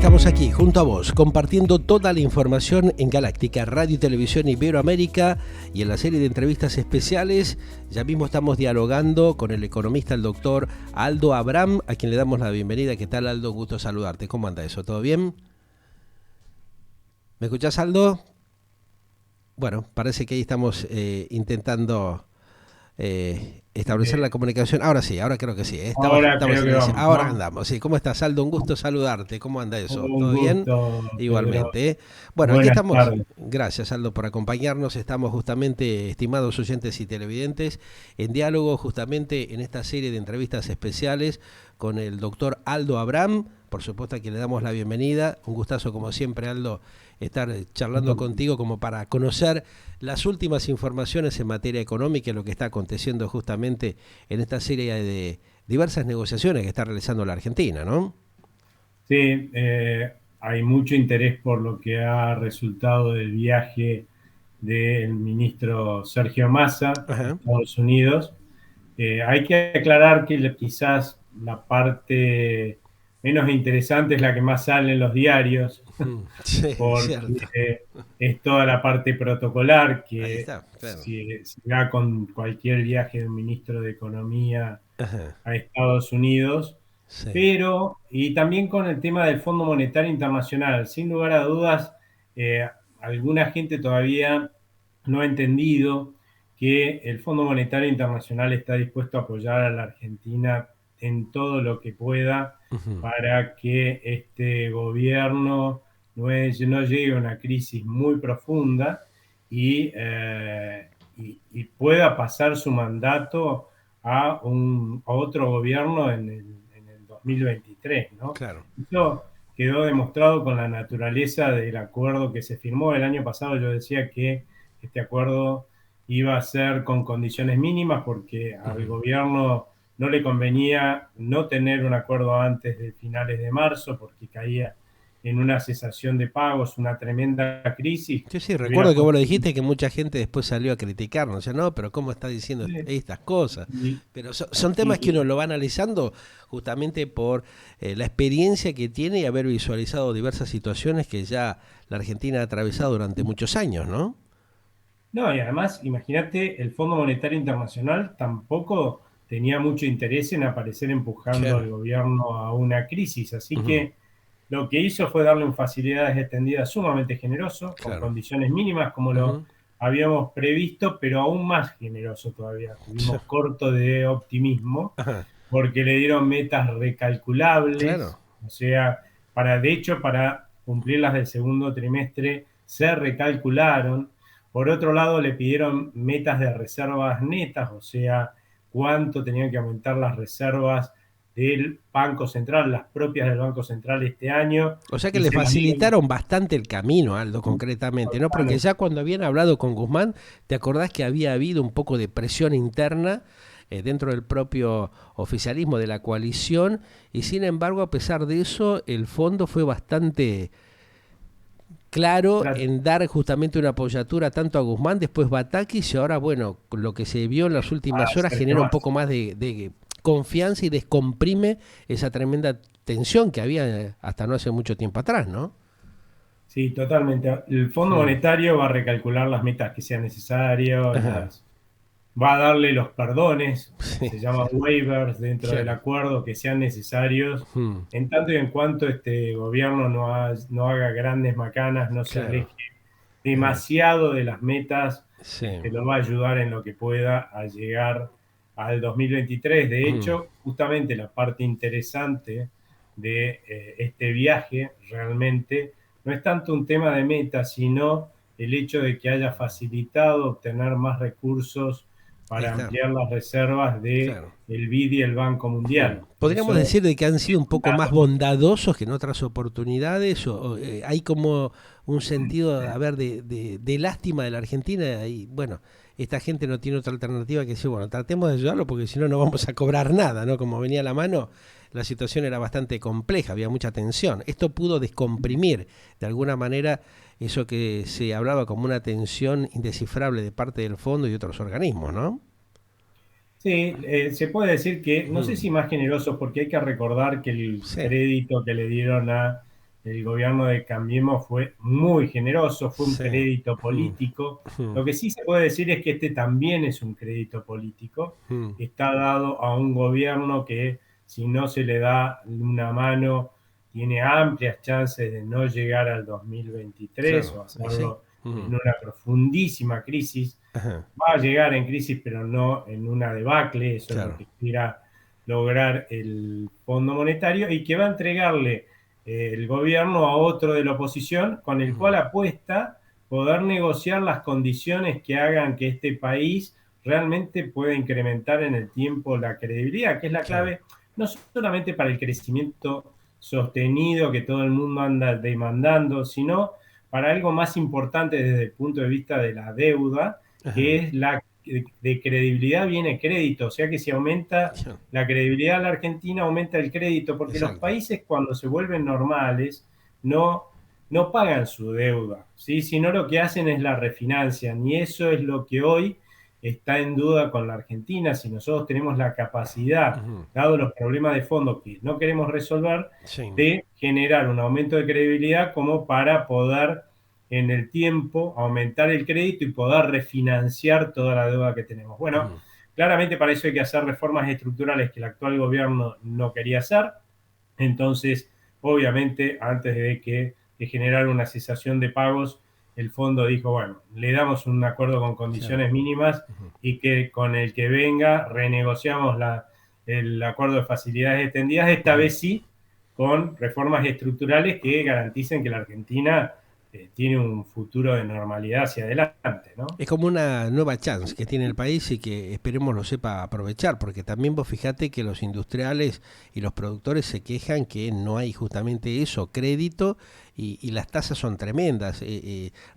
Estamos aquí junto a vos, compartiendo toda la información en Galáctica Radio y Televisión Iberoamérica y en la serie de entrevistas especiales. Ya mismo estamos dialogando con el economista, el doctor Aldo Abraham, a quien le damos la bienvenida. ¿Qué tal, Aldo? Gusto saludarte. ¿Cómo anda eso? ¿Todo bien? ¿Me escuchás, Aldo? Bueno, parece que ahí estamos intentando establecer la comunicación. Ahora sí, ahora creo que sí. Ahora creo que vamos, ahora ¿no? andamos. Sí, ¿cómo estás, Aldo? Un gusto saludarte. ¿Cómo anda eso? Un ¿Todo bien? gusto, Pedro. Igualmente, ¿eh? Bueno, aquí Buenas estamos. tardes. Gracias, Aldo, por acompañarnos. Estamos justamente, estimados oyentes y televidentes, en diálogo justamente en esta serie de entrevistas especiales con el doctor Aldo Abraham. Por supuesto, a quien le damos la bienvenida. Un gustazo, como siempre, Aldo, estar charlando contigo como para conocer las últimas informaciones en materia económica y lo que está aconteciendo justamente en esta serie de diversas negociaciones que está realizando la Argentina, ¿no? Sí, hay mucho interés por lo que ha resultado del viaje del ministro Sergio Massa a Ajá. Estados Unidos. Hay que aclarar que quizás la parte menos interesante es la que más sale en los diarios, Sí, es cierto. porque es toda la parte protocolar Ahí que está, claro. se da con cualquier viaje de un ministro de Economía Ajá. a Estados Unidos, Sí. pero y también con el tema del Fondo Monetario Internacional. Sin lugar a dudas, eh, alguna gente todavía no ha entendido que el Fondo Monetario Internacional está dispuesto a apoyar a la Argentina en todo lo que pueda Ujú. para que este gobierno no llegue a una crisis muy profunda y pueda pasar su mandato a otro gobierno en el 2023, ¿no? Claro. Eso quedó demostrado con la naturaleza del acuerdo que se firmó el año pasado. Yo decía que este acuerdo iba a ser con condiciones mínimas porque al Ujú. gobierno no le convenía no tener un acuerdo antes de finales de marzo porque caía en una cesación de pagos, una tremenda crisis Sí, sí, que hubiera recuerdo que vos lo puesto... dijiste, que mucha gente después salió a criticarnos, o sea, no, pero ¿cómo está diciendo estas cosas? Y, Pero son temas que y, uno lo va analizando justamente por la experiencia que tiene y haber visualizado diversas situaciones que ya la Argentina ha atravesado durante muchos años, ¿no? No, y además, imagínate, el Fondo Monetario Internacional tampoco tenía mucho interés en aparecer empujando Claro. al gobierno a una crisis, así Ujú. que lo que hizo fue darle un facilidades extendidas sumamente generoso, con Claro. condiciones mínimas como lo Ujú. habíamos previsto, pero aún más generoso todavía. Estuvimos cortos de optimismo Ajá. porque le dieron metas Claro. recalculables, o sea, de hecho, para cumplir las del segundo trimestre se recalcularon. Por otro lado, le pidieron metas de reservas netas, o sea, cuánto tenían que aumentar las reservas del Banco Central, las propias del Banco Central este año, O sea que y le se las dieron facilitaron bastante el camino, Aldo, concretamente, ¿no? Porque totalmente. ya cuando habían hablado con Guzmán, ¿te acordás que había habido un poco de presión interna dentro del propio oficialismo de la coalición? Y sin embargo, a pesar de eso, el fondo fue bastante claro en dar justamente una apoyatura tanto a Guzmán, después Batakis, y ahora, bueno, lo que se vio en las últimas horas Sergio genera un Massa. poco más de confianza y descomprime esa tremenda tensión que había hasta no hace mucho tiempo atrás, ¿no? Sí, totalmente. El Fondo Hmm. Monetario va a recalcular las metas que sean necesarias, Ajá. va a darle los perdones, Sí, se llaman waivers dentro del claro. acuerdo, que sean necesarios, Hmm. en tanto y en cuanto este gobierno no haga grandes macanas, no se Claro. aleje Ajá. demasiado de las metas, Sí. lo va a ayudar en lo que pueda a llegar al 2023. De Hmm. hecho, justamente la parte interesante de este viaje realmente no es tanto un tema de meta, sino el hecho de que haya facilitado obtener más recursos Ahí para está. ampliar las reservas de Claro. el BID y el Banco Mundial. Podríamos Eso decir de que han es sido un un poco más dato. bondadosos que en otras oportunidades, hay como un sentido, a ver, de lástima de la Argentina y bueno, esta gente no tiene otra alternativa que decir, bueno, tratemos de ayudarlo porque si no, no vamos a cobrar nada, ¿no? Como venía a la mano, la situación era bastante compleja, había mucha tensión. Esto pudo descomprimir de alguna manera eso que se hablaba como una tensión indescifrable de parte del fondo y otros organismos, ¿no? Sí, se puede decir que, no sé Hmm. si más generosos, porque hay que recordar que el Sí. crédito que le dieron a el gobierno de Cambiemos fue muy generoso, fue un Sí. crédito Mm, político. mm, Lo que sí se puede decir es que este también es un crédito político. mm. Está dado a un gobierno que, si no se le da una mano, tiene amplias chances de no llegar al 2023 Claro, o ahí sí. hacerlo Mm. en una profundísima crisis. Ajá, Va a llegar en crisis, pero no en una debacle. Eso es lo claro. que quiera lograr el Fondo Monetario, y que va a entregarle el gobierno a otro de la oposición, con el cual Mm, apuesta poder negociar las condiciones que hagan que este país realmente pueda incrementar en el tiempo la credibilidad, que es la claro. clave no solamente para el crecimiento sostenido que todo el mundo anda demandando, sino para algo más importante desde el punto de vista de la deuda, que Ajá. es la de credibilidad viene crédito. O sea que si aumenta Ya, la credibilidad de la Argentina, aumenta el crédito, porque los exacto. países, cuando se vuelven normales, no, no pagan su deuda, ¿sí? Sino lo que hacen es la refinancian, y eso es lo que hoy está en duda con la Argentina. Si nosotros tenemos la capacidad, Ujú. dado los problemas de fondo que no queremos resolver, Sí. de generar un aumento de credibilidad como para poder en el tiempo aumentar el crédito y poder refinanciar toda la deuda que tenemos. Bueno, Ujú. claramente para eso hay que hacer reformas estructurales que el actual gobierno no quería hacer. Entonces, obviamente, antes de generar una cesación de pagos, el fondo dijo, bueno, le damos un acuerdo con Claro. condiciones mínimas, Ujú. y que con el que venga renegociamos el acuerdo de facilidades extendidas, esta Ujú. vez sí, con reformas estructurales que garanticen que la Argentina tiene un futuro de normalidad hacia adelante, ¿no? Es como una nueva chance que tiene el país y que esperemos lo sepa aprovechar, porque también vos fijate que los industriales y los productores se quejan que no hay justamente eso, crédito, y las tasas son tremendas.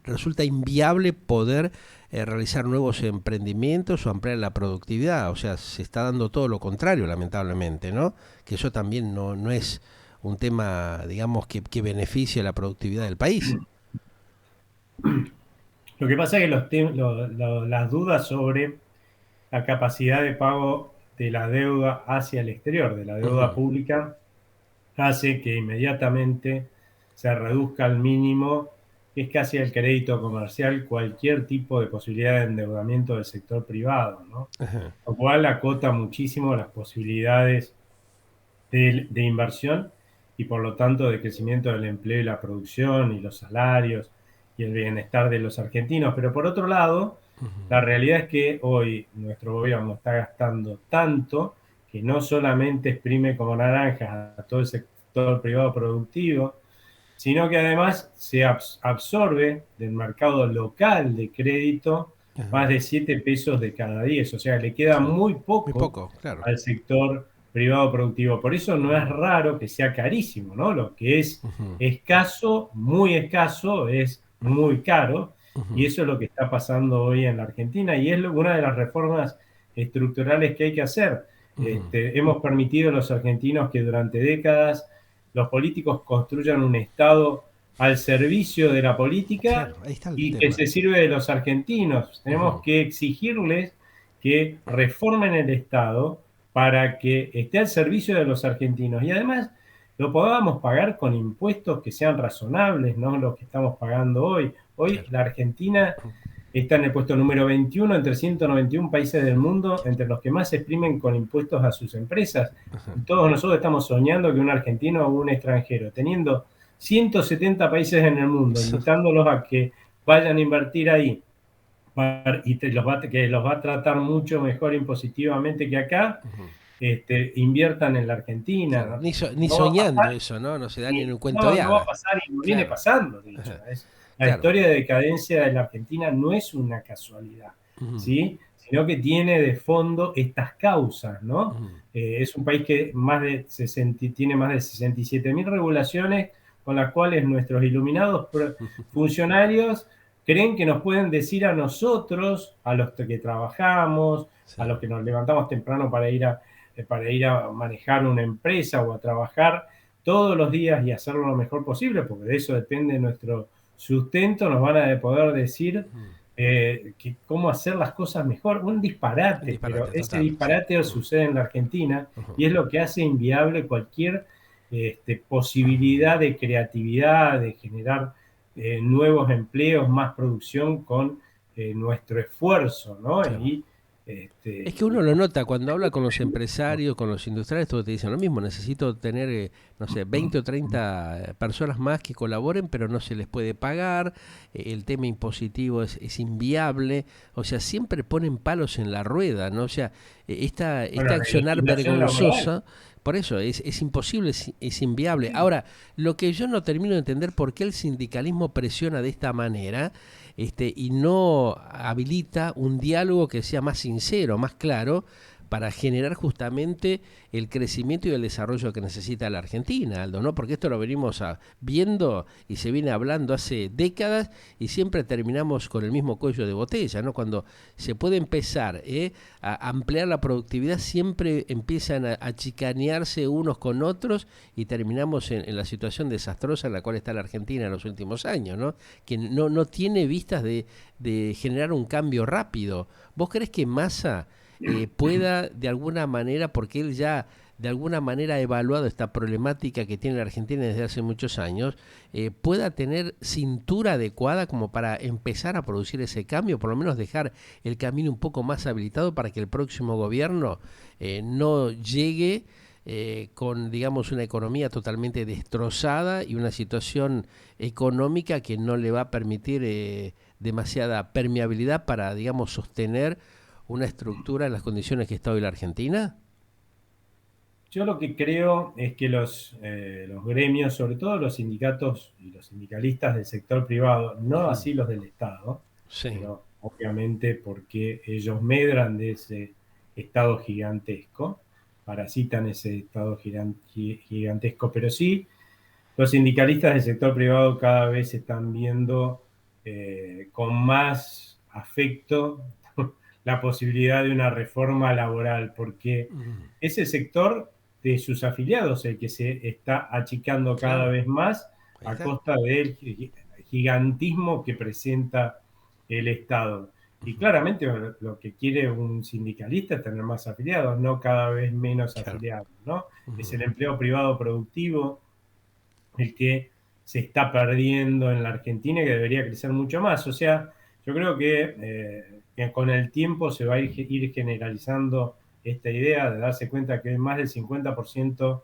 Resulta inviable poder realizar nuevos emprendimientos o ampliar la productividad. O sea, se está dando todo lo contrario, lamentablemente, ¿no? Que eso también no es un tema, digamos, que beneficie a la productividad del país. Lo que pasa es que las dudas sobre la capacidad de pago de la deuda hacia el exterior, de la deuda Ujú. pública, hace que inmediatamente se reduzca al mínimo, que es casi el crédito comercial, cualquier tipo de posibilidad de endeudamiento del sector privado, ¿no? Ajá. Lo cual acota muchísimo las posibilidades de inversión, y por lo tanto de crecimiento del empleo y la producción y los salarios y el bienestar de los argentinos. Pero por otro lado, Ujú. la realidad es que hoy nuestro gobierno está gastando tanto que no solamente exprime como naranjas a todo el sector privado productivo, sino que además se absorbe del mercado local de crédito más Ajá. de 7 pesos de cada 10. O sea, le queda Sí. muy Muy poco poco, claro. al sector privado productivo. Por eso no es Ujú. raro que sea carísimo, ¿no? Lo que es Ujú. escaso es muy caro, y Ujú. eso es lo que está pasando hoy en la Argentina, y es una de las reformas estructurales que hay que hacer. Ujú. Hemos permitido a los argentinos que durante décadas los políticos construyan un Estado al servicio de la política Claro, ahí está el y que tema. se sirve de los argentinos. Tenemos Ujú. que exigirles que reformen el Estado para que esté al servicio de los argentinos, y además lo podamos pagar con impuestos que sean razonables, no los que estamos pagando hoy. Hoy Claro. la Argentina está en el puesto número 21 entre 191 países del mundo, entre los que más se exprimen con impuestos a sus empresas. Ajá. Todos nosotros estamos soñando que un argentino o un extranjero, teniendo 170 países en el mundo, invitándolos a que vayan a invertir ahí, y que los va a tratar mucho mejor impositivamente que acá, Ujú. inviertan en la Argentina. Claro, ¿No? ni No va a soñando pasar, eso, ¿no? No se da ni en y un cuento no, de no va a hadas. pasar, y no viene Claro. pasando, de hecho. Ajá. La Claro. historia de decadencia de la Argentina no es una casualidad, Ujú. ¿sí? Sino que tiene de fondo estas causas, ¿no? Ujú. Es un país que tiene más de 67.000 regulaciones, con las cuales nuestros iluminados funcionarios creen que nos pueden decir a nosotros, a los que trabajamos, Sí. a los que nos levantamos temprano para ir a manejar una empresa o a trabajar todos los días y hacerlo lo mejor posible, porque de eso depende nuestro sustento. Nos van a poder decir Ujú. cómo hacer las cosas mejor. Un Un disparate, pero disparate ese total, sí. disparate Ujú. sucede en la Argentina, Ujú. y es lo que hace inviable cualquier posibilidad de creatividad, de generar nuevos empleos, más producción con nuestro esfuerzo, ¿no? Claro. Y, Es que uno lo nota cuando habla con los empresarios, con los industriales, todos te dicen lo mismo, necesito tener, no sé, 20 o 30 personas más que colaboren, pero no se les puede pagar, el tema impositivo es inviable, o sea, siempre ponen palos en la rueda, ¿no? O sea, bueno, esta la accionar legislación laboral. vergonzosa, por eso es imposible, es inviable. Ahora, lo que yo no termino de entender por qué el sindicalismo presiona de esta manera, y no habilita un diálogo que sea más sincero, más claro, para generar justamente el crecimiento y el desarrollo que necesita la Argentina, Aldo, ¿no? Porque esto lo venimos viendo y se viene hablando hace décadas y siempre terminamos con el mismo cuello de botella, ¿no? Cuando se puede empezar a ampliar la productividad, siempre empiezan a chicanearse unos con otros y terminamos en la situación desastrosa en la cual está la Argentina en los últimos años, ¿no? Que no tiene vistas de generar un cambio rápido. ¿Vos crees que Massa pueda de alguna manera, porque él ya de alguna manera ha evaluado esta problemática que tiene la Argentina desde hace muchos años, pueda tener cintura adecuada como para empezar a producir ese cambio, por lo menos dejar el camino un poco más habilitado para que el próximo gobierno no llegue con, digamos, una economía totalmente destrozada y una situación económica que no le va a permitir demasiada permeabilidad para, digamos, sostener una estructura en las condiciones que está hoy la Argentina? Yo lo que creo es que los gremios, sobre todo los sindicatos y los sindicalistas del sector privado, no así los del Estado, Sí. pero obviamente porque ellos medran de ese Estado gigantesco, parasitan ese Estado gigantesco, pero sí los sindicalistas del sector privado cada vez se están viendo con más afecto la posibilidad de una reforma laboral, porque Mm, ese sector de sus afiliados el que se está achicando cada claro, vez más ahí a está. costa del gigantismo que presenta el Estado. Y claramente lo que quiere un sindicalista es tener más afiliados, no cada vez menos Claro. afiliados, ¿no? Es Ujú. el empleo privado productivo el que se está perdiendo en la Argentina y que debería crecer mucho más. O sea, yo creo que con el tiempo se va a ir generalizando esta idea de darse cuenta que más del 50%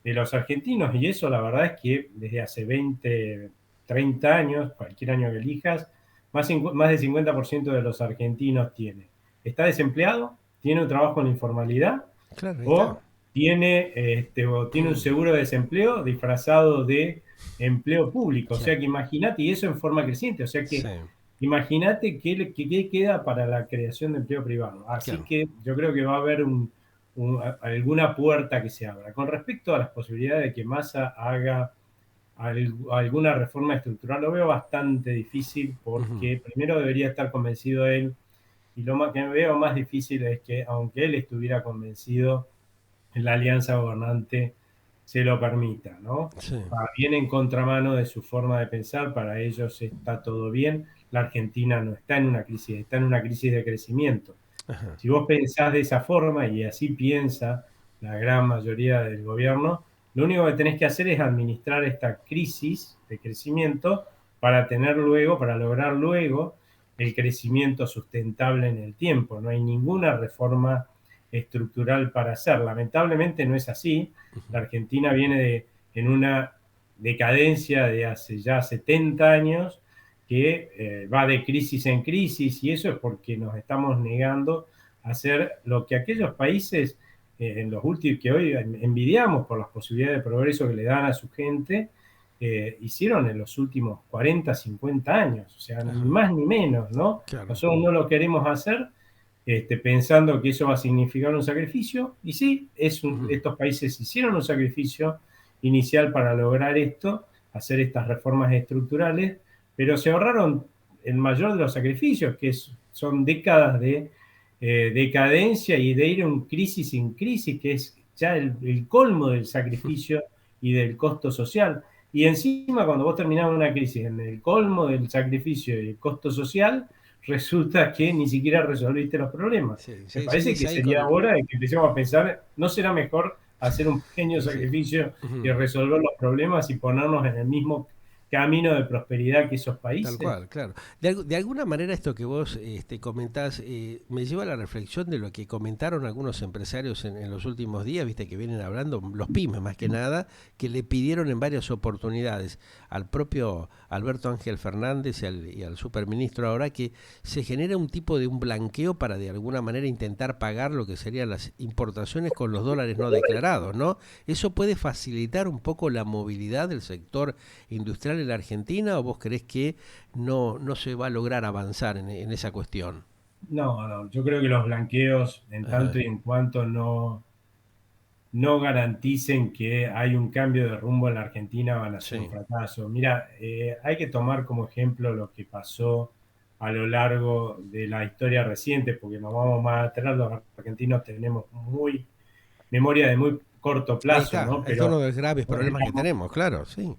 de los argentinos, y eso la verdad es que desde hace 20, 30 años, cualquier año que elijas, más del 50% de los argentinos está desempleado, tiene un trabajo en informalidad Claro, ahí está. o tiene un seguro de desempleo disfrazado de empleo público. O sea Claro. que imagínate, y eso en forma creciente, o sea que Sí, imagínate qué queda para la creación de empleo privado. Así claro. que yo creo que va a haber alguna puerta que se abra. Con respecto a las posibilidades de que Massa haga alguna reforma estructural, lo veo bastante difícil Ujú. porque primero debería estar convencido él y lo más que veo más difícil es que aunque él estuviera convencido, la alianza gobernante se lo permita, ¿no? Sí. Va bien en contramano de su forma de pensar, para ellos está todo bien, la Argentina no está en una crisis, está en una crisis de crecimiento. Ajá. Si vos pensás de esa forma, y así piensa la gran mayoría del gobierno, lo único que tenés que hacer es administrar esta crisis de crecimiento para lograr luego el crecimiento sustentable en el tiempo. No hay ninguna reforma estructural para hacer. Lamentablemente no es así. La Argentina viene en una decadencia de hace ya 70 años que va de crisis en crisis, y eso es porque nos estamos negando a hacer lo que aquellos países en los últimos que hoy envidiamos por las posibilidades de progreso que le dan a su gente, hicieron en los últimos 40, 50 años, o sea, ni Ajá. más ni menos, ¿no? Claro. Nosotros no lo queremos hacer pensando que eso va a significar un sacrificio, y sí, Ujú. estos países hicieron un sacrificio inicial para lograr esto, hacer estas reformas estructurales, pero se ahorraron el mayor de los sacrificios, que son décadas de decadencia y de ir en crisis en crisis, que es ya el colmo del sacrificio y del costo social. Y encima, cuando vos terminás una crisis en el colmo del sacrificio y el costo social, resulta que ni siquiera resolviste los problemas. Sí, Me sí, parece seguís que ahí sería con... hora de que empecemos a pensar, ¿no será mejor hacer un pequeño Y sí. sacrificio y Ujú. resolver los problemas y ponernos en el mismo camino de prosperidad que esos Tal países? cual, claro. De alguna manera esto que vos comentás me lleva a la reflexión de lo que comentaron algunos empresarios en los últimos días, viste que vienen hablando, los pymes más que nada, que le pidieron en varias oportunidades al propio Alberto Ángel Fernández y al superministro ahora que se genere un tipo de un blanqueo para de alguna manera intentar pagar lo que serían las importaciones con los dólares no declarados, ¿no? ¿Eso puede facilitar un poco la movilidad del sector industrial en la Argentina o vos creés que no se va a lograr avanzar en esa cuestión? No, no, yo creo que los blanqueos, en tanto Ajá, y en cuanto no garanticen que hay un cambio de rumbo en la Argentina, van a ser un sí, fracaso. Mira, hay que tomar como ejemplo lo que pasó a lo largo de la historia reciente, porque nos vamos más atrás, los argentinos tenemos memoria de muy corto ahí plazo, está, ¿no? ahí está uno Pero de los graves problemas que tenemos, claro, sí.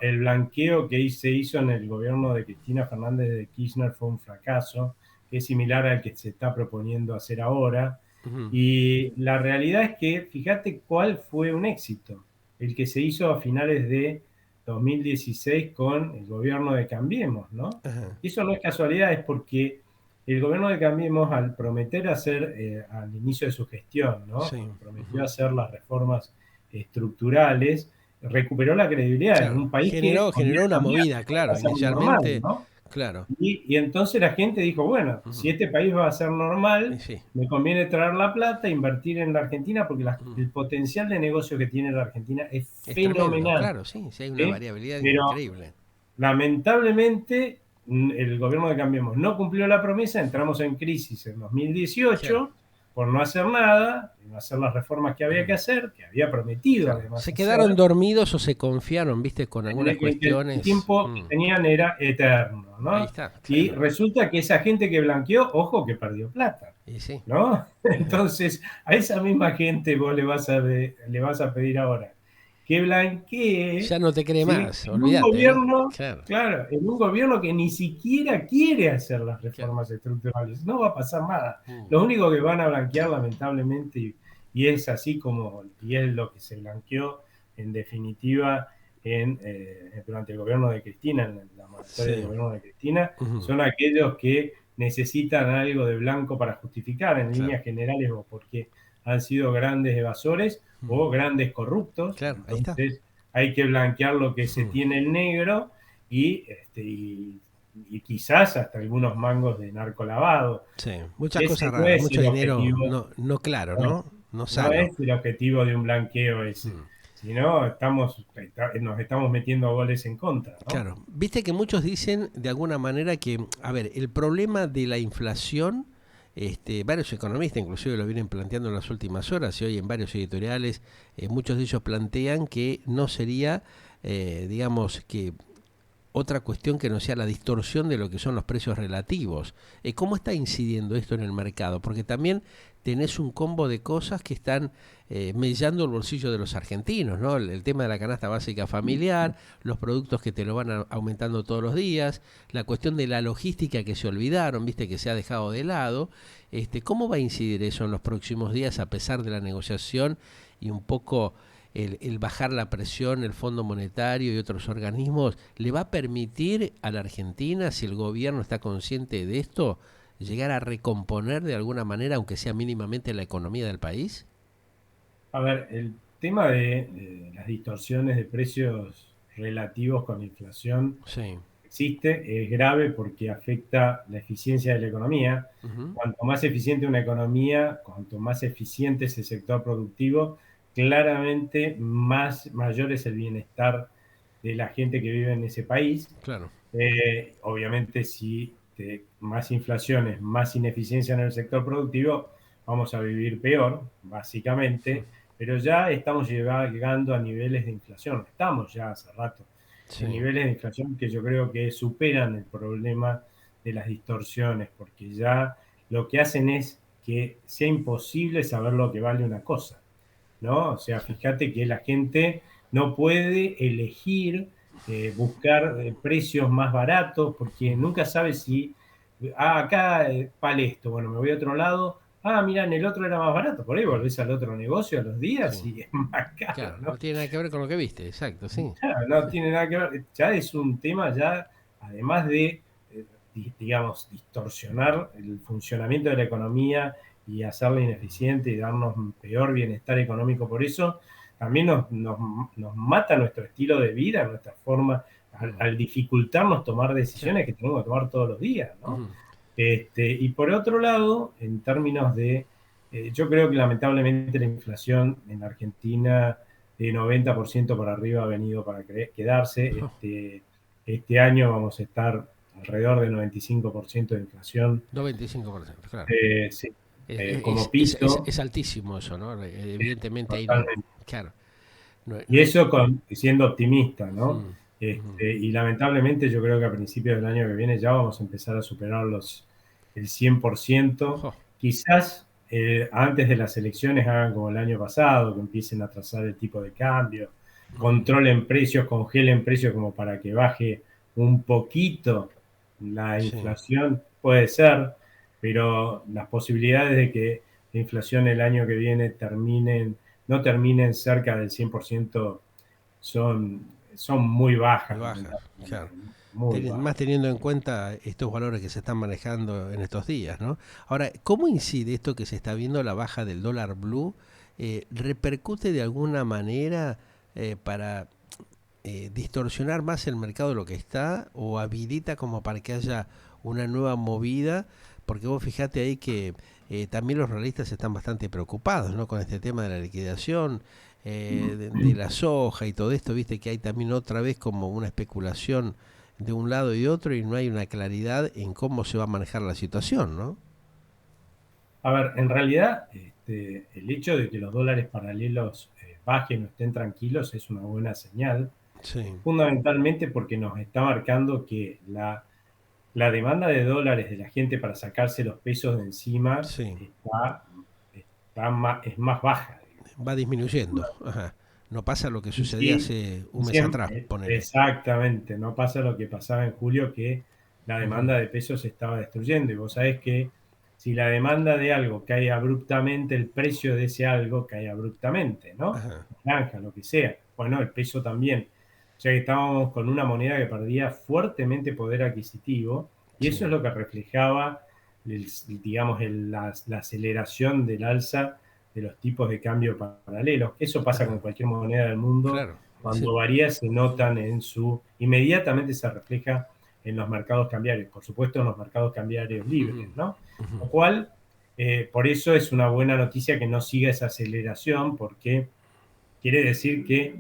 el blanqueo que se hizo en el gobierno de Cristina Fernández de Kirchner fue un fracaso, que es similar al que se está proponiendo hacer ahora. Ujú, Y la realidad es que, fíjate cuál fue un éxito, el que se hizo a finales de 2016 con el gobierno de Cambiemos, ¿no? ajá, Y eso no es casualidad, es porque el gobierno de Cambiemos, al prometer hacer, al inicio de su gestión, ¿no? sí, Cuando prometió ujú, hacer las reformas estructurales, recuperó la credibilidad en claro, un país que generó podía una cambiar, movida, podía claro, ser normal, inicialmente, ¿no? claro, Y entonces la gente dijo, bueno, si ujú, este país va a ser y normal, sí, me conviene traer la plata, invertir en la Argentina, porque ujú. el potencial de negocio que tiene la Argentina es Es tremendo, fenomenal, claro, sí, sí hay una ¿sí? variabilidad Pero increíble. lamentablemente el gobierno de Cambiemos no cumplió la promesa, entramos en crisis en Claro, 2018 por no hacer nada, no hacer las reformas que había que ujú, hacer, que había prometido claro. además Se quedaron hacer, dormidos o se confiaron, viste, con algunas en que el cuestiones. tiempo que tenían era eterno, Ahí ¿no? está, Y claro. resulta que esa gente que blanqueó, ojo que perdió plata, Y sí. ¿no? Ajá. Entonces, a esa misma gente vos le vas a pedir ahora que blanquee, Ya no te cree ¿sí? más, En un olvídate, ¿eh? gobierno, Claro, claro, en un gobierno que ni siquiera quiere hacer las claro. reformas estructurales. No va a pasar nada. Mm, Lo único que van a blanquear, lamentablemente, y es así como, y es lo que se blanqueó en definitiva durante el gobierno de Cristina, en la moratoria del sí. gobierno de Cristina, Ujú, son aquellos que necesitan algo de blanco para justificar en claro. líneas generales o porque han sido grandes evasores Mm, o grandes corruptos. claro, ahí está. Entonces hay que blanquear lo que se Mm, tiene en negro y quizás hasta algunos mangos de narcolavado. sí, muchas Ese cosas no raras, es mucho el dinero objetivo, no claro, no, ¿no? No no sano. es el objetivo de un blanqueo ese, Mm, sino nos estamos metiendo goles en contra, ¿no? claro, viste que muchos dicen de alguna manera que, a ver, el problema de la inflación, varios economistas inclusive lo vienen planteando en las últimas horas y hoy en varios editoriales, muchos de ellos plantean que no sería, digamos, que otra cuestión que no sea la distorsión de lo que son los precios relativos. ¿Cómo está incidiendo esto en el mercado? Porque también tenés un combo de cosas que están mellando el bolsillo de los argentinos, ¿no? El tema de la canasta básica familiar, los productos que te lo van aumentando todos los días, la cuestión de la logística que se olvidaron, viste que se ha dejado de lado. ¿Cómo va a incidir eso en los próximos días a pesar de la negociación y un poco el bajar la presión, el Fondo Monetario y otros organismos, le va a permitir a la Argentina, si el gobierno está consciente de esto, llegar a recomponer de alguna manera, aunque sea mínimamente, la economía del país? A ver, el tema de las distorsiones de precios relativos con la inflación Sí. existe, es grave porque afecta la eficiencia de la economía. Ujú. Cuanto más eficiente una economía, cuanto más eficiente es el sector productivo, claramente mayor es el bienestar de la gente que vive en ese país. Claro. Obviamente, si más inflación es más ineficiencia en el sector productivo, vamos a vivir peor, básicamente, pero ya estamos llegando a niveles de inflación, estamos ya hace rato en Sí. niveles de inflación que yo creo que superan el problema de las distorsiones, porque ya lo que hacen es que sea imposible saber lo que vale una cosa, ¿no? O sea, fíjate que la gente no puede elegir buscar precios más baratos porque Ujú. nunca sabe si, acá vale esto, bueno, me voy a otro lado, ah, mirá, en el otro era más barato, por ahí Mm, volvés al otro negocio a los días sí, y es más caro, claro, no ¿no? tiene nada que ver con lo que viste, exacto, sí. Claro, no tiene nada que ver, ya es un tema ya, además de, digamos, distorsionar el funcionamiento de la economía y hacerla ineficiente y darnos un peor bienestar económico por eso, también nos mata nuestro estilo de vida, nuestra forma, Mm, al dificultarnos tomar sí, decisiones que tenemos que tomar todos los días, ¿no? ujú, Y por otro lado, en términos de, yo creo que lamentablemente la inflación en Argentina de 90% para arriba ha venido para quedarse. oh, Este año vamos a estar alrededor de 95% de inflación, 95%, claro. sí, Es, como piso, es altísimo eso, ¿no? Evidentemente ahí no, totalmente. claro, no, Y no hay... eso siendo optimista, ¿no? Mm, ujú, Y lamentablemente yo creo que a principios del año que viene ya vamos a empezar a superar el 100%. oh, Quizás antes de las elecciones hagan como el año pasado, que empiecen a trazar el tipo de cambio, mm, controlen precios, congelen precios como para que baje un poquito la sí. inflación, puede ser, pero las posibilidades de que la inflación el año que viene no terminen cerca del 100% son, son muy Muy bajas, bajas, claro. lamentablemente, muy Más bajas. teniendo en cuenta estos valores que se están manejando en estos días, ¿no? Ahora, ¿cómo incide esto que se está viendo, la baja del dólar blue? ¿Repercute de alguna manera para distorsionar más el mercado de lo que está o habilita como para que haya una nueva movida? Porque vos fijate ahí que también los realistas están bastante preocupados, ¿no? Con este tema de la liquidación de la soja y todo esto, viste que hay también otra vez como una especulación de un lado y otro y no hay una claridad en cómo se va a manejar la situación, ¿no? A ver, en realidad, el hecho de que los dólares paralelos bajen o estén tranquilos es una buena señal, Sí, fundamentalmente porque nos está marcando que la demanda de dólares de la gente para sacarse los pesos de encima sí, es más baja, va disminuyendo. Ajá. No pasa lo que sucedía Y, hace y un mes atrás, ponele. exactamente, no pasa lo que pasaba en julio, que la Ujú. demanda de pesos se estaba destruyendo. Y vos sabés que si la demanda de algo cae abruptamente, el precio de ese algo cae abruptamente, ¿no? Ajá. Naranja, lo que sea. Bueno, el peso también. O sea que estábamos con una moneda que perdía fuertemente poder adquisitivo, y Sí, eso es lo que reflejaba, digamos, la aceleración del alza de los tipos de cambio paralelos. Eso pasa con ajá, cualquier moneda del mundo. claro. Sí. Cuando varía se notan inmediatamente se refleja en los mercados cambiarios, por supuesto en los mercados cambiarios Ujú, libres, ¿no? ujú, Lo cual, por eso es una buena noticia que no siga esa aceleración, porque quiere decir que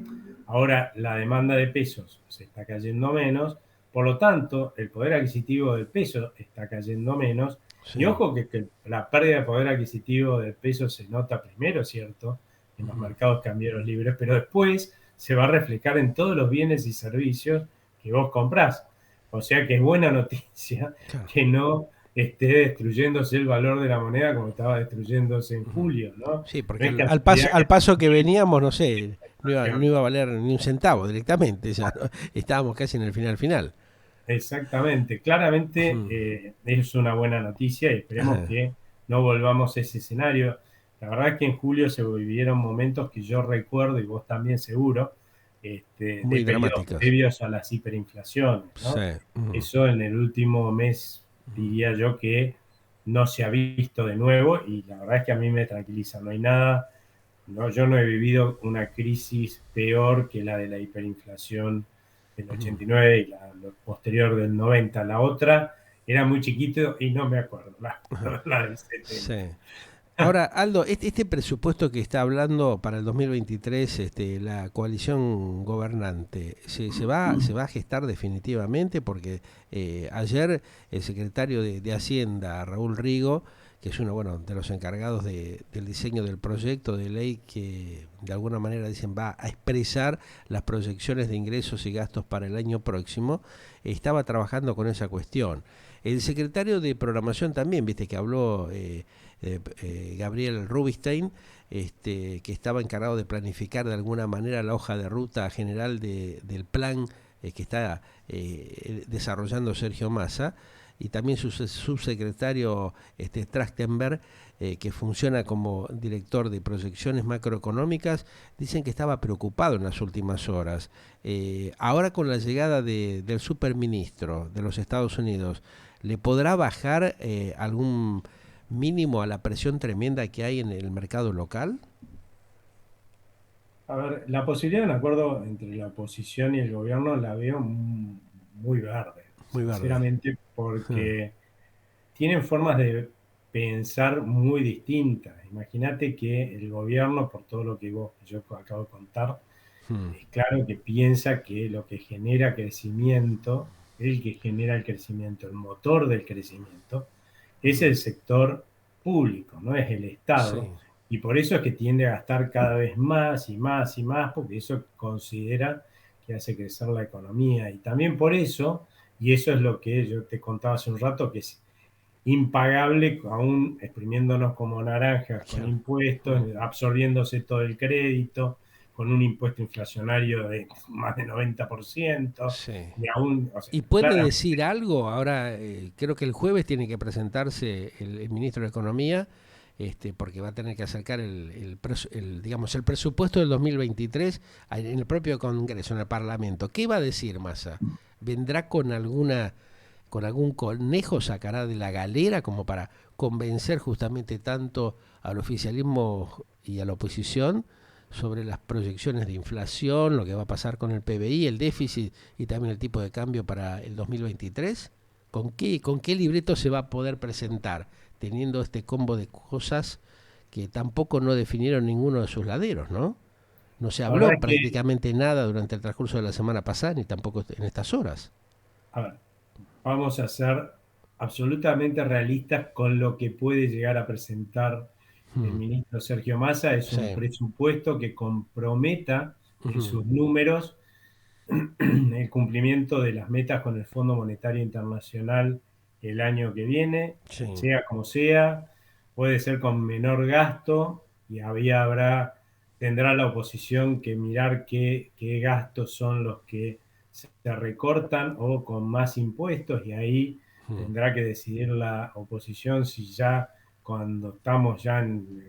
ahora la demanda de pesos se está cayendo menos, por lo tanto, el poder adquisitivo del peso está cayendo menos. Y sí. ojo que la pérdida de poder adquisitivo del peso se nota primero, ¿cierto? En los Ujú, mercados cambiarios libres, pero después se va a reflejar en todos los bienes y servicios que vos comprás. O sea que es buena noticia claro. que no esté destruyéndose el valor de la moneda como estaba destruyéndose en Ujú. julio, ¿no? Sí, No porque es casualidad al paso que veníamos, no sé, no que iba a valer ni un centavo directamente, ya, ¿no? Estábamos casi en el final final. exactamente, claramente Ujú, es una buena noticia y esperemos ajá. que no volvamos a ese escenario. La verdad es que en julio se vivieron momentos que yo recuerdo, y vos también seguro, de Muy periodos dramáticos. previos a las hiperinflaciones, Sí. ¿no? Ujú, Eso en el último mes ujú, diría yo que no se ha visto de nuevo y la verdad es que a mí me tranquiliza. No hay nada, no, yo no he vivido una crisis peor que la de la hiperinflación del ujú. 89 y lo posterior del 90. La otra era muy chiquito y no me acuerdo, Ajá. la del 70. Sí. Ahora, Aldo, este presupuesto que está hablando para el 2023, la coalición gobernante, se va a gestar definitivamente? Porque ayer el secretario de Hacienda, Raúl Rigo, que es uno bueno, de los encargados del diseño del proyecto de ley que de alguna manera dicen va a expresar las proyecciones de ingresos y gastos para el año próximo, estaba trabajando con esa cuestión. El secretario de Programación también, viste, que habló Gabriel Rubinstein, que estaba encargado de planificar de alguna manera la hoja de ruta general del plan que está desarrollando Sergio Massa. y también su subsecretario Trachtenberg, que funciona como director de proyecciones macroeconómicas, dicen que estaba preocupado en las últimas horas. Ahora con la llegada del superministro de los Estados Unidos, ¿le podrá bajar algún mínimo a la presión tremenda que hay en el mercado local? A ver, la posibilidad de un acuerdo entre la oposición y el gobierno la veo muy verde, Muy verde. sinceramente, porque tienen formas de pensar muy distintas. Imagínate que el gobierno, por todo lo que yo acabo de contar, Hmm. es claro que piensa que lo que genera crecimiento, el que genera el crecimiento, el motor del crecimiento, es el sector público, no es el Estado. Sí. Y por eso es que tiende a gastar cada vez más y más y más, porque eso considera que hace crecer la economía. Y también por eso, y eso es lo que yo te contaba hace un rato, que es impagable, aún exprimiéndonos como naranjas con Claro. impuestos, absorbiéndose todo el crédito, con un impuesto inflacionario de más de 90%, Sí. y aún, o sea, ¿Y puede claramente, decir algo? Ahora, creo que el jueves tiene que presentarse el ministro de Economía, porque va a tener que acercar digamos, el presupuesto del 2023 en el propio Congreso, en el Parlamento. ¿Qué va a decir Massa? ¿Vendrá con algún conejo, sacará de la galera como para convencer justamente tanto al oficialismo y a la oposición sobre las proyecciones de inflación, lo que va a pasar con el PBI, el déficit y también el tipo de cambio para el 2023? Con qué libreto se va a poder presentar teniendo este combo de cosas que tampoco no definieron ninguno de sus laderos, ¿no? No se la verdad habló es que, prácticamente nada durante el transcurso de la semana pasada, ni tampoco en estas horas. a ver, vamos a ser absolutamente realistas con lo que puede llegar a presentar el Hmm. ministro Sergio Massa. Es un Sí. presupuesto que comprometa en Ujú. sus números el cumplimiento de las metas con el Fondo Monetario Internacional el año que viene, Sí. sea como sea, puede ser con menor gasto y tendrá la oposición que mirar qué gastos son los que se recortan o con más impuestos, y ahí Hmm. tendrá que decidir la oposición si ya cuando estamos ya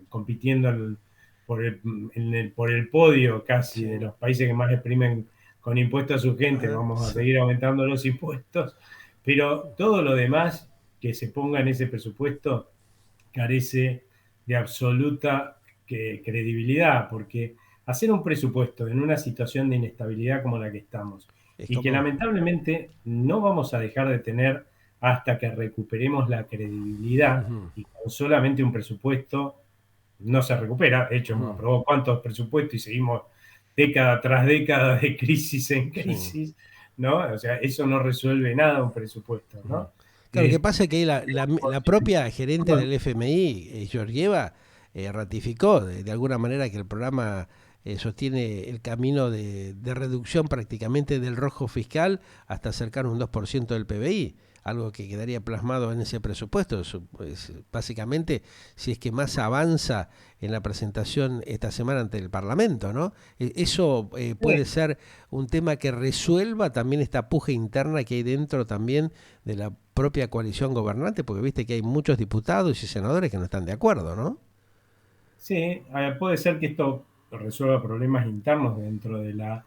compitiendo por el podio casi Sí. de los países que más exprimen con impuestos a su gente, Ah, vamos a sí. seguir aumentando los impuestos, pero todo lo demás que se ponga en ese presupuesto carece de absoluta credibilidad, porque hacer un presupuesto en una situación de inestabilidad como la que estamos, Es y que como. lamentablemente no vamos a dejar de tener hasta que recuperemos la credibilidad, Ujú. y con solamente un presupuesto no se recupera. De hecho, hemos Ujú. aprobado cuántos presupuestos y seguimos década tras década de crisis en Sí. crisis, ¿no? O sea, eso no resuelve nada un presupuesto, Ujú. ¿no? Claro, lo que Eh, pasa es que la propia gerente del FMI, Georgieva, ratificó de alguna manera que el programa sostiene el camino de reducción prácticamente del rojo fiscal hasta acercar un 2% del PBI, algo que quedaría plasmado en ese presupuesto. Pues, básicamente, si es que más avanza en la presentación esta semana ante el Parlamento, ¿no? Eso puede sí, ser un tema que resuelva también esta puja interna que hay dentro también de la propia coalición gobernante, porque viste que hay muchos diputados y senadores que no están de acuerdo, ¿no? sí, puede ser que esto resuelva problemas internos dentro de la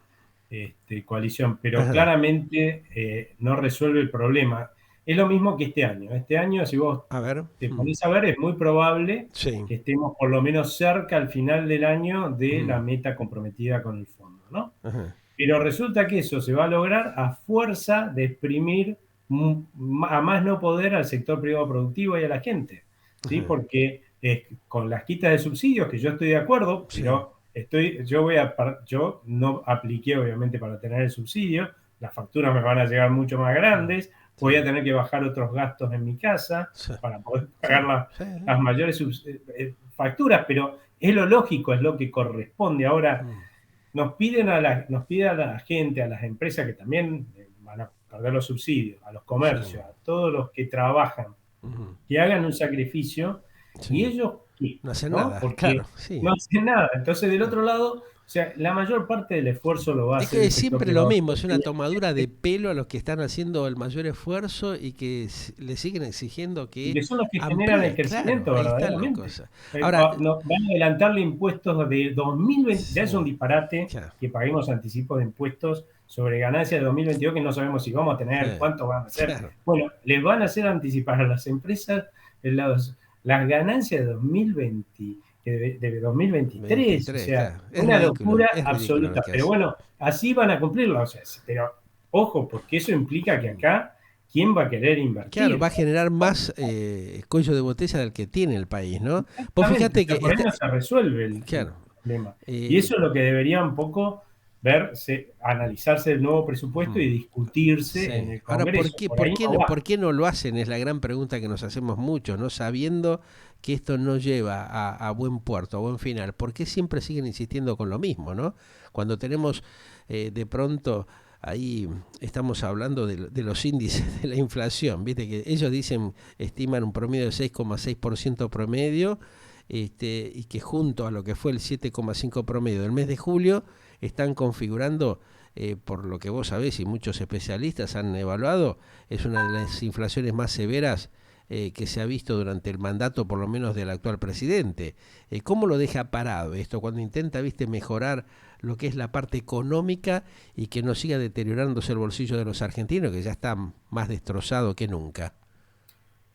coalición, pero Ajá. claramente no resuelve el problema. Es lo mismo que este año. Este año, si vos A ver. te ponés a ver, es muy probable Sí. que estemos por lo menos cerca al final del año de Ujú. la meta comprometida con el fondo, ¿no? Ajá. Pero resulta que eso se va a lograr a fuerza de exprimir a más no poder al sector privado productivo y a la gente, ¿sí? Ajá. Porque con las quitas de subsidios, que yo estoy de acuerdo, Sí. pero yo no apliqué obviamente para tener el subsidio, las facturas me van a llegar mucho más Mm. grandes, voy Sí. a tener que bajar otros gastos en mi casa Sí. para poder Sí. pagar Sí. las mayores facturas, pero es lo lógico, es lo que corresponde. Ahora, Mm. nos pide a la gente, a las empresas que también van a perder los subsidios, a los Sí. comercios, a todos los que trabajan, Ujú. que hagan un sacrificio, y Sí. ellos, ¿qué? No hace ¿No? nada, Porque claro, sí. no hacen nada. Entonces, del Sí. otro lado, O sea, la mayor parte del esfuerzo lo va a Es hacer que el es sector siempre lo privado. mismo, es una tomadura de pelo a los que están haciendo el mayor esfuerzo y que le siguen exigiendo Y que que son los que generan el amplíe. Claro, crecimiento ahí están las verdaderamente. cosas. Ahora, Nos van a adelantarle impuestos de 2020, ya sí, es un disparate claro, que paguemos anticipos de impuestos sobre ganancias de 2022 que no sabemos si vamos a tener, cuánto van a ser. claro, Bueno, les van a hacer anticipar a las empresas las ganancias de 2020, de 2023, o 23, sea, claro. una locura Es ridículo lo absoluta. que Pero hace. bueno, así van a cumplirlo. O sea, pero ojo, porque eso implica que acá, ¿quién va a querer Claro, va invertir? a generar más cuello de botella del que tiene el país, ¿no? Vos Exactamente, o fíjate que sea, por ahí no se resuelve el claro, problema. Y eh, eso es lo que debería un poco verse, analizarse el nuevo presupuesto y ujú. discutirse en Sí. el Ahora, Congreso. Por ahí no por va. qué no lo hacen? Es la gran pregunta que nos hacemos muchos, ¿no? Sabiendo que esto no lleva a buen puerto, a buen final. ¿Por qué siempre siguen insistiendo con lo mismo, ¿no? Cuando tenemos de pronto ahí estamos hablando de los índices de la inflación, viste que ellos dicen, estiman un promedio de 6,6% promedio, y que junto a lo que fue el 7,5 promedio del mes de julio, están configurando por lo que vos sabés y muchos especialistas han evaluado, es una de las inflaciones más severas que se ha visto durante el mandato, por lo menos del actual presidente. ¿Cómo lo deja parado esto cuando intenta, viste, mejorar lo que es la parte económica y que no siga deteriorándose el bolsillo de los argentinos, que ya está más destrozado que nunca?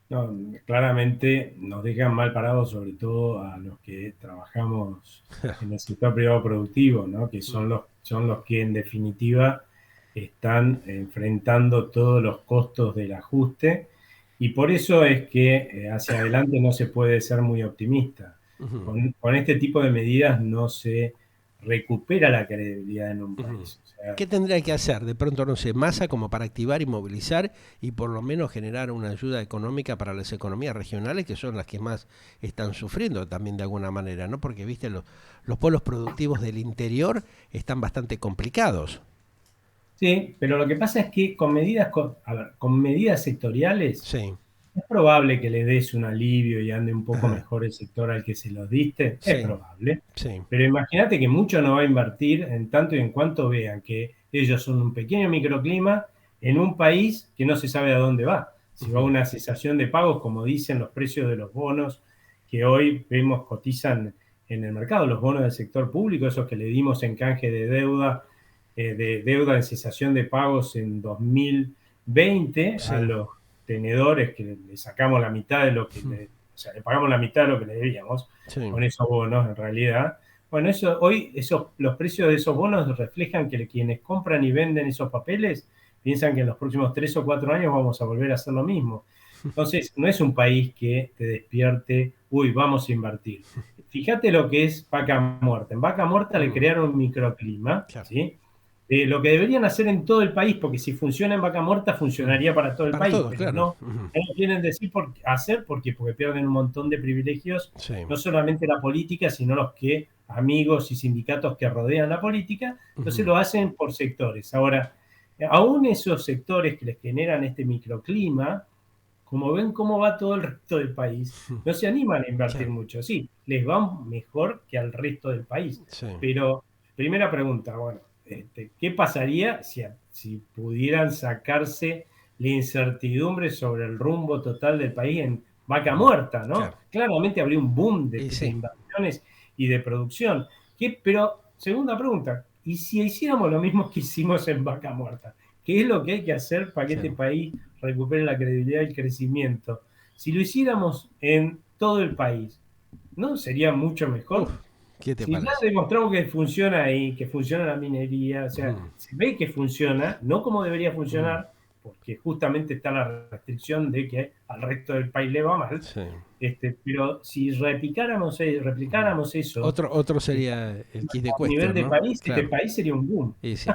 No, claramente nos dejan mal parados, sobre todo a los que trabajamos en el sector privado productivo, ¿no? Que son los que en definitiva están enfrentando todos los costos del ajuste y por eso es que hacia adelante no se puede ser muy optimista. Ujú. Con este tipo de medidas no se recupera la credibilidad en un Ujú. país. O sea, ¿Qué tendría que hacer? De pronto, no sé, masa como para activar y movilizar y por lo menos generar una ayuda económica para las economías regionales, que son las que más están sufriendo también de alguna manera, ¿no? Porque, viste, los polos productivos del interior están bastante complicados. sí, pero lo que pasa es que a ver, con medidas sectoriales Sí, es probable que le des un alivio y ande un poco ajá, mejor el sector al que se los diste, es sí, probable. sí. Pero imagínate que mucho no va a invertir en tanto y en cuanto vean que ellos son un pequeño microclima en un país que no se sabe a dónde va. Si va a Ujú. una cesación de pagos, como dicen los precios de los bonos que hoy vemos cotizan en el mercado, los bonos del sector público, esos que le dimos en canje de deuda en cesación de pagos en 2020 a Sí, los tenedores que le sacamos la mitad de lo que ujú, o sea, le pagamos la mitad de lo que le debíamos sí, con esos bonos en realidad. Bueno, hoy los precios de esos bonos reflejan que quienes compran y venden esos papeles piensan que en los próximos 3 o 4 años vamos a volver a hacer lo mismo. Entonces, no es un país que te despierte, uy, vamos a invertir. Fíjate lo que es vaca muerta. En vaca muerta le ujú, crearon un microclima, claro. ¿sí? Lo que deberían hacer en todo el país, porque si funciona en vaca muerta, Ujú. funcionaría para todo el Para país, todos, pero claro. no, Ujú. no lo quieren decir hacer porque pierden un montón de privilegios, Sí. no solamente la política, sino los que amigos y sindicatos que rodean la política, entonces Ujú. lo hacen por sectores. Ahora, aún esos sectores que les generan este microclima, como ven cómo va todo el resto del país, no se animan a invertir Claro, mucho. Sí, les va mejor que al resto del país. sí. Pero, primera pregunta, bueno, ¿qué pasaría si pudieran sacarse la incertidumbre sobre el rumbo total del país en vaca Ujú. muerta, ¿no? Claro. Claramente habría un boom Y de sí. inversiones y de producción. Pero, segunda pregunta, ¿y si hiciéramos lo mismo que hicimos en vaca muerta? ¿Qué es lo que hay que hacer para que este Claro. país recupere la credibilidad y el crecimiento? Si lo hiciéramos en todo el país, ¿no sería mucho Uf, mejor? ¿qué te Si ya parece? demostramos que funciona ahí, que funciona la minería, o sea, Ujú, se ve que funciona, no como debería ujú. funcionar, porque justamente está la restricción de que al resto del país le va mal, Sí. pero si Ujú. replicáramos eso Otro eh, sería el kit de a nivel cuestión, de ¿no? país, este Claro. país sería un boom. Y sí.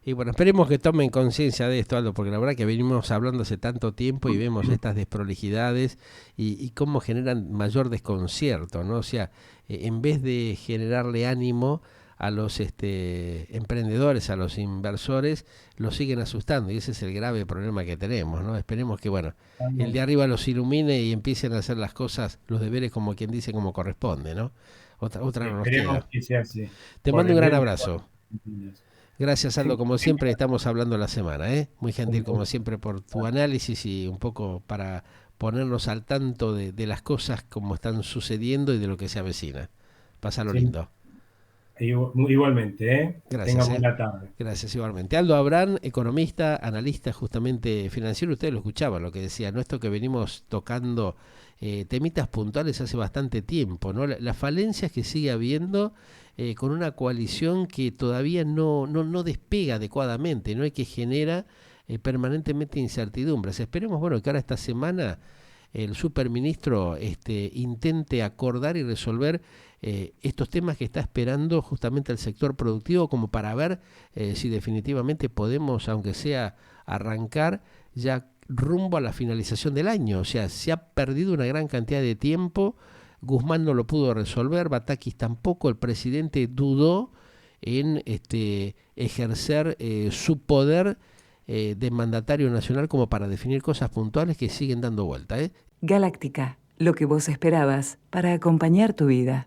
Y bueno, esperemos que tomen conciencia de esto, Aldo, porque la verdad que venimos hablando hace tanto tiempo y vemos estas desprolijidades y cómo generan mayor desconcierto, ¿no? O sea, en vez de generarle ánimo a los emprendedores, a los inversores, los siguen asustando y ese es el grave problema que tenemos, ¿no? Esperemos que, bueno, el de arriba los ilumine y empiecen a hacer las cosas, los deberes como quien dice, como corresponde, ¿no? Otra no nos Esperemos queda. que sea así. Te Por mando un el gran bien de abrazo. todos. Gracias, Aldo. Como siempre, estamos hablando la semana, ¿eh? Muy gentil, Un como gusto. siempre, por tu análisis y un poco para ponernos al tanto de las cosas como están sucediendo y de lo que se avecina. Pásalo Sí, lindo. igualmente, ¿eh? Tenga Gracias, ¿eh? buena tarde. Gracias igualmente. Aldo Abrán, economista, analista justamente financiero, ustedes lo escuchaban, lo que decía, ¿no? Esto que venimos tocando temitas puntuales hace bastante tiempo, ¿no? Las falencias que sigue habiendo con una coalición que todavía no despega adecuadamente, ¿no? Y que genera permanentemente incertidumbres. Esperemos, bueno, que ahora esta semana el superministro intente acordar y resolver estos temas que está esperando justamente el sector productivo como para ver si definitivamente podemos, aunque sea, arrancar ya rumbo a la finalización del año. O sea, se ha perdido una gran cantidad de tiempo, Guzmán no lo pudo resolver, Batakis tampoco, el presidente dudó en ejercer su poder de mandatario nacional como para definir cosas puntuales que siguen dando vuelta. Galáctica, lo que vos esperabas para acompañar tu vida.